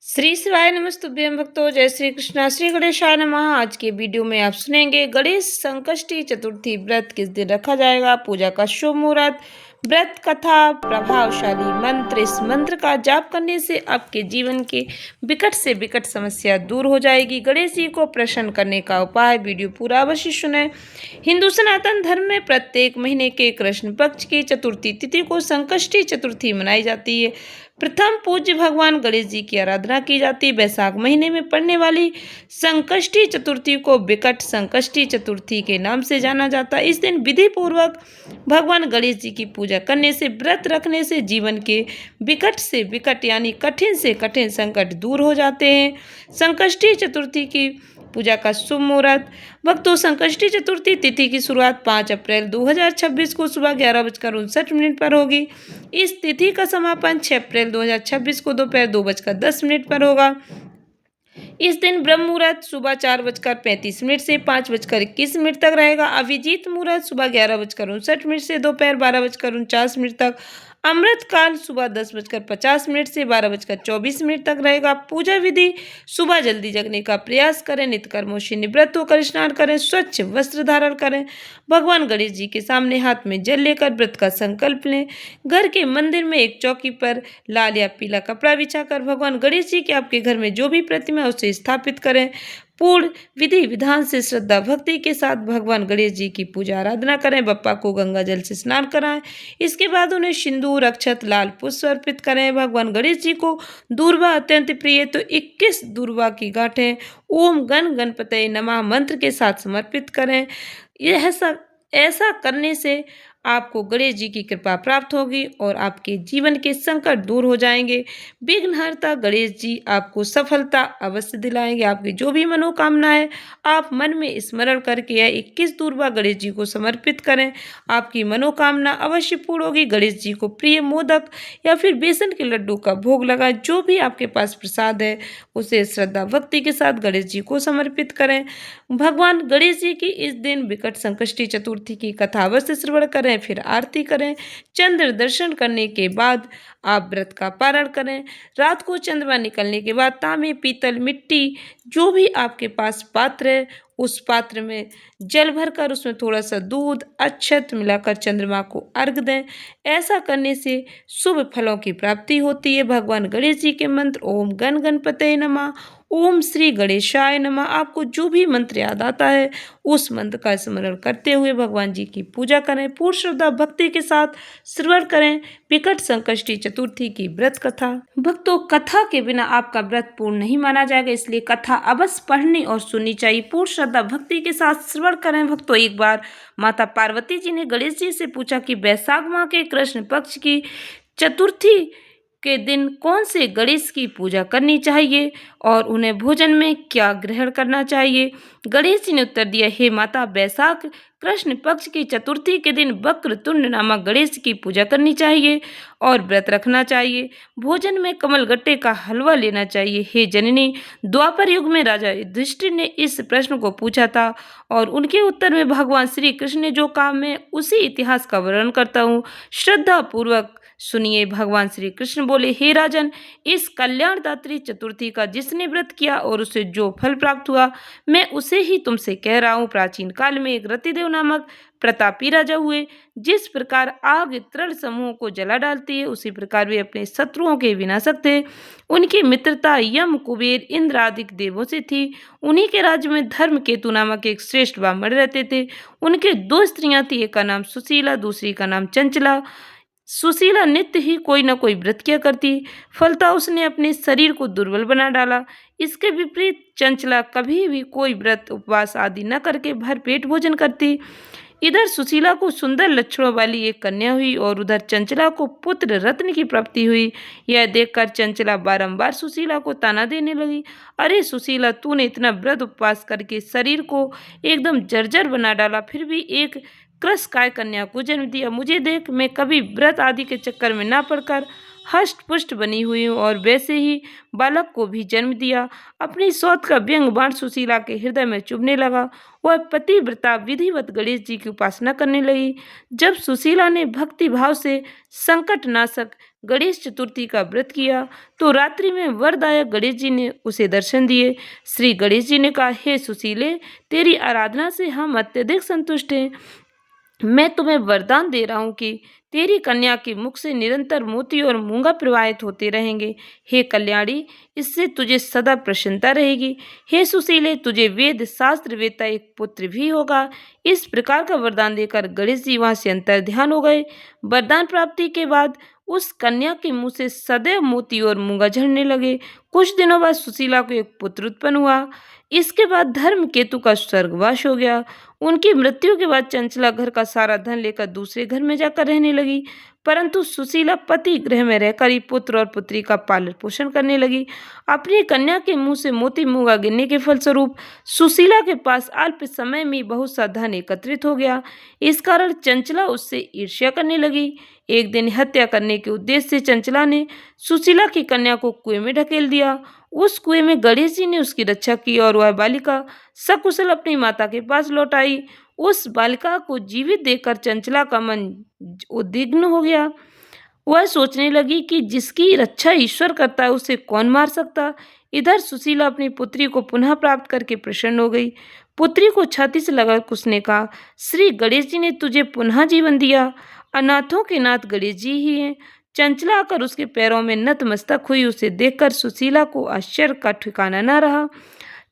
श्री शिवाय नमस्तुभ्यं भक्तों। जय श्री कृष्णा। श्री गणेशाय नमः। आज के वीडियो में आप सुनेंगे गणेश संकष्टी चतुर्थी व्रत किस दिन रखा जाएगा, पूजा का शुभ मुहूर्त, व्रत कथा, प्रभावशाली मंत्र। इस मंत्र का जाप करने से आपके जीवन के विकट से विकट समस्या दूर हो जाएगी। गणेश जी को प्रसन्न करने का उपाय, वीडियो पूरा अवश्य सुने। हिंदू सनातन धर्म में प्रत्येक महीने के कृष्ण पक्ष की चतुर्थी तिथि को संकष्टी चतुर्थी मनाई जाती है। प्रथम पूज्य भगवान गणेश जी की आराधना की जाती है। वैशाख महीने में पड़ने वाली संकष्टी चतुर्थी को विकट संकष्टी चतुर्थी के नाम से जाना जाता है। इस दिन विधि पूर्वक भगवान गणेश जी की पूजा करने से, व्रत रखने से जीवन के विकट से विकट यानी कठिन से कठिन संकट दूर हो जाते हैं। संकष्टी चतुर्थी की पूजा का शुभ मुहूर्त। भक्तों, संकष्टी चतुर्थी तिथि की शुरुआत 5 अप्रैल 2026 को सुबह 11:59 पर होगी। इस तिथि का समापन 6 अप्रैल 2026 को दोपहर 2:10 पर होगा। इस दिन ब्रह्म मुहूर्त सुबह 4:35 से 5:21 तक रहेगा। अभिजीत मुहूर्त सुबह 11:59 से दोपहर 12:49 तक। अमृत काल सुबह 10:50 से 12:24 तक रहेगा। पूजा विधि: सुबह जल्दी जगने का प्रयास करें, नित्य कर्मों से निवृत्त होकर स्नान करें, स्वच्छ वस्त्र धारण करें, भगवान गणेश जी के सामने हाथ में जल लेकर व्रत का संकल्प लें। घर के मंदिर में एक चौकी पर लाल या पीला कपड़ा बिछाकर भगवान गणेश जी के आपके घर में जो भी प्रतिमा है उसे स्थापित करें। पूर्ण विधि विधान से श्रद्धा भक्ति के साथ भगवान गणेश जी की पूजा आराधना करें। बप्पा को गंगा जल से स्नान कराएं। इसके बाद उन्हें सिंदूर, अक्षत, लाल पुष्प अर्पित करें। भगवान गणेश जी को दूर्वा अत्यंत प्रिय है, तो 21 दूर्वा की गांठें ओम गण गणपतये नमः मंत्र के साथ समर्पित करें। ऐसा करने से आपको गणेश जी की कृपा प्राप्त होगी और आपके जीवन के संकट दूर हो जाएंगे। विघ्नहर्ता गणेश जी आपको सफलता अवश्य दिलाएंगे। आपकी जो भी मनोकामना है आप मन में स्मरण करके यह 21 दूर्वा गणेश जी को समर्पित करें। आपकी मनोकामना अवश्य पूर्ण होगी। गणेश जी को प्रिय मोदक या फिर बेसन के लड्डू का भोग लगाएं। जो भी आपके पास प्रसाद है उसे श्रद्धा भक्ति के साथ गणेश जी को समर्पित करें। भगवान गणेश जी की इस दिन विकट संकष्टी चतुर्थी की कथा अवश्य श्रवण करें, फिर आरती करें। चंद्र दर्शन करने के बाद आप व्रत का पारण करें। रात को चंद्रमा निकलने के बाद तांबे, पीतल, मिट्टी जो भी आपके पास पात्र है उस पात्र में जल भरकर उसमें थोड़ा सा दूध, अक्षत मिलाकर चंद्रमा को अर्घ दें। ऐसा करने से शुभ फलों की प्राप्ति होती है। भगवान गणेश जी के मंत्र ओम गण गणपतये नमः, ओम श्री गणेशाय नमः, आपको जो भी मंत्र याद आता है उस मंत्र का स्मरण करते हुए भगवान जी की पूजा करें। पूर्ण श्रद्धा भक्ति के साथ श्रवण करें विकट संकष्टी चतुर्थी की व्रत कथा। भक्तों, कथा के बिना आपका व्रत पूर्ण नहीं माना जाएगा, इसलिए कथा अवश्य पढ़नी और सुननी चाहिए। पूर्ण श्रद्धा भक्ति के साथ श्रवण करें। भक्तों, एक बार माता पार्वती जी ने गणेश जी से पूछा कि वैशाख माह के कृष्ण पक्ष की चतुर्थी के दिन कौन से गणेश की पूजा करनी चाहिए और उन्हें भोजन में क्या ग्रहण करना चाहिए। गणेश जी ने उत्तर दिया, हे माता, वैशाख कृष्ण पक्ष की चतुर्थी के दिन वक्रतुंड नामक गणेश की पूजा करनी चाहिए और व्रत रखना चाहिए। भोजन में कमलगट्टे का हलवा लेना चाहिए। हे जननी, द्वापर युग में राजा युधिष्ठिर ने इस प्रश्न को पूछा था और उनके उत्तर में भगवान श्री कृष्ण ने जो कहा, मैं उसी इतिहास का वर्णन करता हूँ, श्रद्धा पूर्वक सुनिए। भगवान श्री कृष्ण बोले, हे राजन, इस कल्याणदात्री चतुर्थी का जिसने व्रत किया और उसे जो फल प्राप्त हुआ, मैं उसे ही तुमसे कह रहा हूँ। प्राचीन काल में एक रतिदेव नामक प्रतापी राजा हुए। जिस प्रकार आग तृण समूहों को जला डालती है, उसी प्रकार वे अपने शत्रुओं के विनाशक थे। उनकी मित्रता यम, कुबेर, इंद्र आदि देवों से थी। उन्हीं के राज्य में धर्म केतु नामक एक श्रेष्ठ ब्राह्मण रहते थे। उनके 2 स्त्रियां थी, एक का नाम सुशीला, दूसरी का नाम चंचला। सुशीला नित्य ही कोई न कोई व्रत किया करती, फलतः उसने अपने शरीर को दुर्बल बना डाला। इसके विपरीत चंचला कभी भी कोई व्रत, उपवास आदि न करके भरपेट भोजन करती। इधर सुशीला को सुंदर लक्षणों वाली एक कन्या हुई और उधर चंचला को पुत्र रत्न की प्राप्ति हुई। यह देखकर चंचला बारंबार सुशीला को ताना देने लगी, अरे सुशीला, तूने इतना व्रत उपवास करके शरीर को एकदम जर्जर बना डाला, फिर भी एक कृश काय कन्या को जन्म दिया। मुझे देख, मैं कभी व्रत आदि के चक्कर में ना पड़कर हष्ट पुष्ट बनी हुई हूँ और वैसे ही बालक को भी जन्म दिया। अपनी सौत का व्यंग बाण सुशीला के हृदय में चुभने लगा। वह पतिव्रता विधिवत गणेश जी की उपासना करने लगी। जब सुशीला ने भक्ति भाव से संकटनाशक गणेश चतुर्थी का व्रत किया तो रात्रि में वरदायक गणेश जी ने उसे दर्शन दिए। श्री गणेश जी ने कहा, हे सुशीले, तेरी आराधना से हम अत्यधिक संतुष्ट हैं। मैं तुम्हें वरदान दे रहा हूँ कि तेरी कन्या के मुख से निरंतर मोती और मूंगा प्रवाहित होते रहेंगे। हे कल्याणी, इससे तुझे सदा प्रसन्नता रहेगी। हे सुशीले, तुझे वेद शास्त्र वेत्ता एक पुत्र भी होगा। इस प्रकार का वरदान देकर गणेश जी वहां से अंतर ध्यान हो गए। वरदान प्राप्ति के बाद उस कन्या के मुंह से सदैव मोती और मूंगा झड़ने लगे। कुछ दिनों बाद सुशीला को एक पुत्र उत्पन्न हुआ। इसके बाद धर्म केतु का स्वर्गवास हो गया। उनकी मृत्यु के बाद चंचला घर का सारा धन लेकर दूसरे घर में जाकर रहने लगी, परंतु सुशीला पति गृह में रहकर ही पुत्र और पुत्री का पालन पोषण करने लगी। अपनी कन्या के मुंह से मोती मूंगा गिरने के फलस्वरूप सुशीला के पास अल्प समय में बहुत सा धन एकत्रित हो गया। इस कारण चंचला उससे ईर्ष्या करने लगी। एक दिन हत्या करने के उद्देश्य से चंचला ने सुशीला की कन्या को कुएं में ढकेल दिया। उस कुएं में गणेश जी ने उसकी रक्षा की और वह बालिका सकुशल अपनी माता के पास लौट आई। उस बालिका को जीवित देखकर चंचला का मन उद्विग्न हो गया। वह सोचने लगी कि जिसकी रक्षा ईश्वर करता है उसे कौन मार सकता। इधर सुशीला अपनी पुत्री को पुनः प्राप्त करके प्रसन्न हो गई। पुत्री को छाती से लगाकर उसने कहा, श्री गणेश जी ने तुझे पुनः जीवन दिया। अनाथों के नाथ गणेश जी ही हैं। चंचला आकर उसके पैरों में नतमस्तक हुई। उसे देखकर सुशीला को आश्चर्य का ठिकाना न रहा।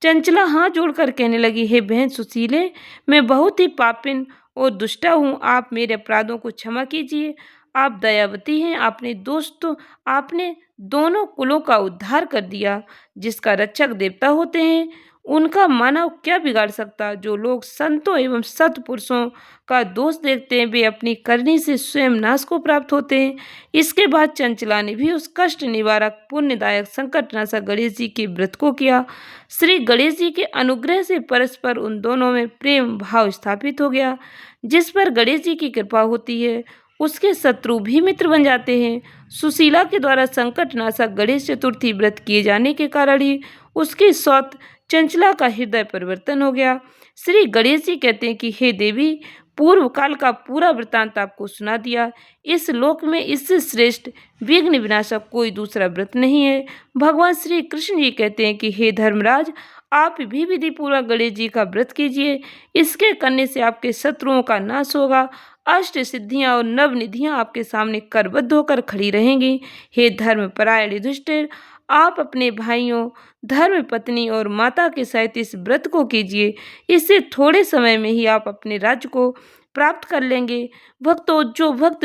चंचला हाथ जोड़कर कहने लगी, हे बहन सुशीले, मैं बहुत ही पापिन और दुष्टा हूँ। आप मेरे अपराधों को क्षमा कीजिए। आप दयावती हैं। आपने दोनों कुलों का उद्धार कर दिया। जिसका रक्षक देवता होते हैं उनका मानव क्या बिगाड़ सकता। जो लोग संतों एवं सत्पुरुषों का दोष देखते हैं वे अपनी करनी से स्वयं नाश को प्राप्त होते हैं। इसके बाद चंचला ने भी उस कष्ट निवारक पुण्यदायक संकटनाशक गणेश जी के व्रत को किया। श्री गणेश जी के अनुग्रह से परस्पर उन दोनों में प्रेम भाव स्थापित हो गया। जिस पर गणेश जी की कृपा होती है उसके शत्रु भी मित्र बन जाते हैं। सुशीला के द्वारा संकटनाशक गणेश चतुर्थी व्रत किए जाने के कारण ही उसकी सौत चंचला का हृदय परिवर्तन हो गया। श्री गणेश जी कहते हैं कि हे देवी, पूर्व काल का पूरा वृत्तांत आपको सुना दिया। इस लोक में इससे श्रेष्ठ विघ्न विनाशक कोई दूसरा व्रत नहीं है। भगवान श्री कृष्ण जी कहते हैं कि हे धर्मराज, आप भी विधि पूर्वक गणेश जी का व्रत कीजिए। इसके करने से आपके शत्रुओं का नाश होगा। अष्ट सिद्धियां और नवनिधियां आपके सामने करबद्ध होकर खड़ी रहेंगी। हे धर्मपरायण युधिष्ठिर, आप अपने भाइयों, धर्म पत्नी और माता के सहित इस व्रत को कीजिए। इससे थोड़े समय में ही आप अपने राज्य को प्राप्त कर लेंगे। भक्तों, जो भक्त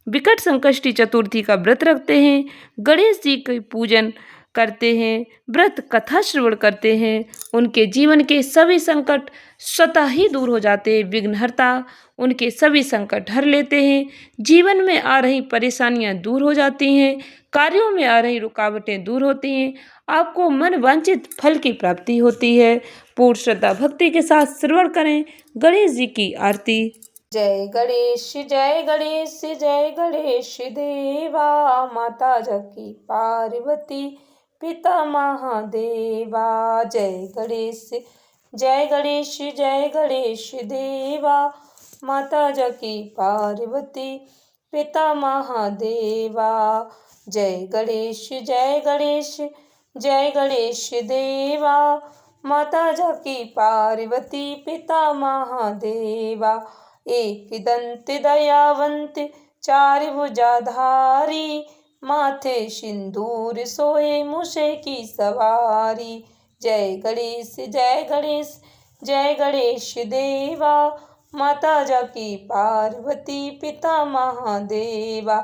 विकट संकष्टी चतुर्थी का व्रत रखते हैं, गणेश जी के पूजन करते हैं, व्रत कथा श्रवण करते हैं, उनके जीवन के सभी संकट स्वतः ही दूर हो जाते हैं। विघ्नहर्ता उनके सभी संकट हर लेते हैं। जीवन में आ रही परेशानियां दूर हो जाती हैं। कार्यों में आ रही रुकावटें दूर होती हैं। आपको मन वांछित फल की प्राप्ति होती है। पूर्ण श्रद्धा भक्ति के साथ श्रवण करें गणेश जी की आरती। जय गणेश जय गणेश जय गणेश देवा, माता जकी पार्वती पिता महादेवा। जय गणेश जय गणेश जय गणेश देवा, माता जकी पार्वती पिता महादेवा। जय गणेश जय गणेश जय गणेश देवा, माता जकी पार्वती पिता महादेवा। एक दंत दयावंत चार भुजाधारी, माथे सिंदूर सोए मूषे की सवारी। जय गणेश जय गणेश जय गणेश देवा, माता जकी पार्वती पिता महादेवा।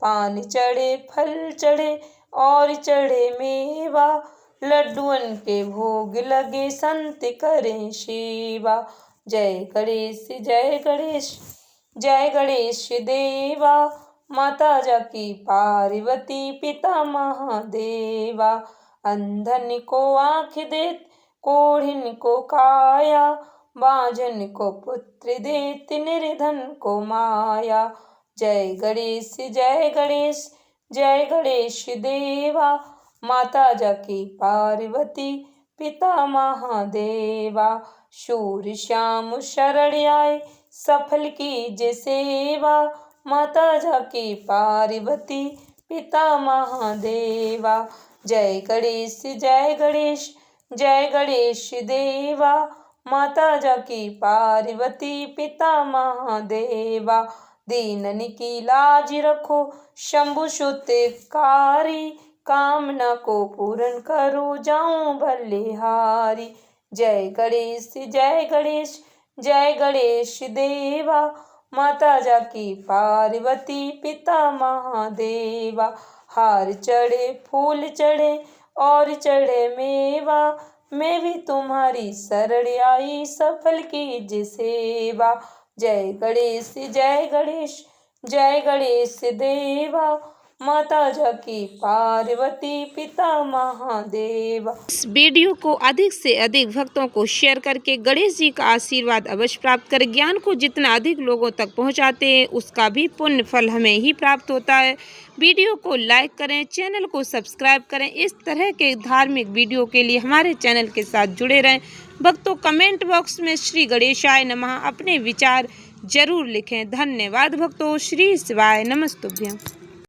पान चढ़े फल चढ़े और चढ़े मेवा, लड्डुअन के भोग लगे संत करें सेवा। जय गणेश जय गणेश जय गणेश देवा, माता जकी पार्वती पिता महादेवा। अंधन को आँख देत, कोढ़िन को काया, बांझन को पुत्र देत, निर्धन को माया। जय गणेश जय गणेश जय गणेश देवा। माता जाकी पार्वती पिता महादेवा। शूर श्याम शरण आए सफल कीजिए सेवा। माता जाकी पार्वती पिता महादेवा। जय गणेश जय गणेश जय गणेश देवा। माता जाकी पार्वती पिता महादेवा। दीनन की लाज रखो शंभु सुतकारी। कामना को पूर्ण करो जाऊं भल्लेहारी। जय गणेश जय गणेश जय गणेश देवा। माता जाकी पार्वती पिता महादेवा। हार चढ़े फूल चढ़े और चढ़े मेवा। मैं भी तुम्हारी शरण आई सफल कीजिए सेवा। जय गणेश जय गणेश जय गणेश देवा। माता जाकी पार्वती पिता महादेवा। इस वीडियो को अधिक से अधिक भक्तों को शेयर करके गणेश जी का आशीर्वाद अवश्य प्राप्त करें। ज्ञान को जितना अधिक लोगों तक पहुंचाते हैं उसका भी पुण्य फल हमें ही प्राप्त होता है। वीडियो को लाइक करें, चैनल को सब्सक्राइब करें। इस तरह के धार्मिक वीडियो के लिए हमारे चैनल के साथ जुड़े रहें। भक्तों कमेंट बॉक्स में श्री गणेशाय नमः अपने विचार जरूर लिखें। धन्यवाद भक्तों। श्री शिवाय नमस्तुभ्यं।